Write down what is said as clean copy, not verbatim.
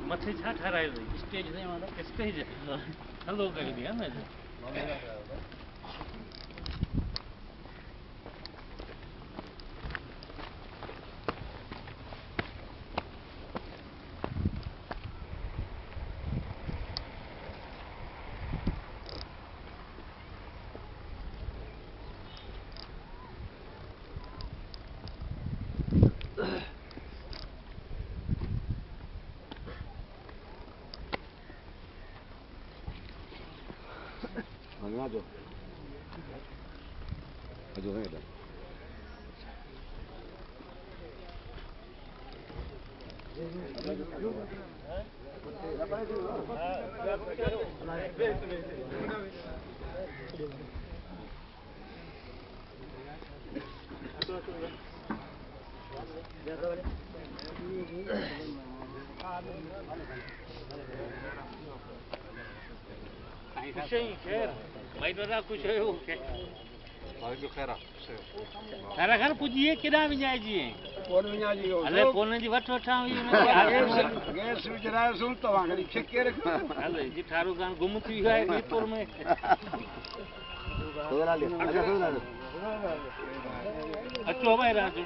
मथे छा ठारायो स्टेज नहीं वाला स्टेज हलो कर दिया ना Ajo. Ajo है इधर। खुश ही खैर भाई दादा खुश है वो के भाई जो खैरा खैरा खैर पुजिए केडा विञाए जी कौन विना जी हो अले कोन जी वठ वठा हुई गैस विचरायो सुन तवा घणी छिके रख अले जी थारो गान गुम थी है मीरपुर में सोना ले अच्छा सोना ले अचो भाई राजू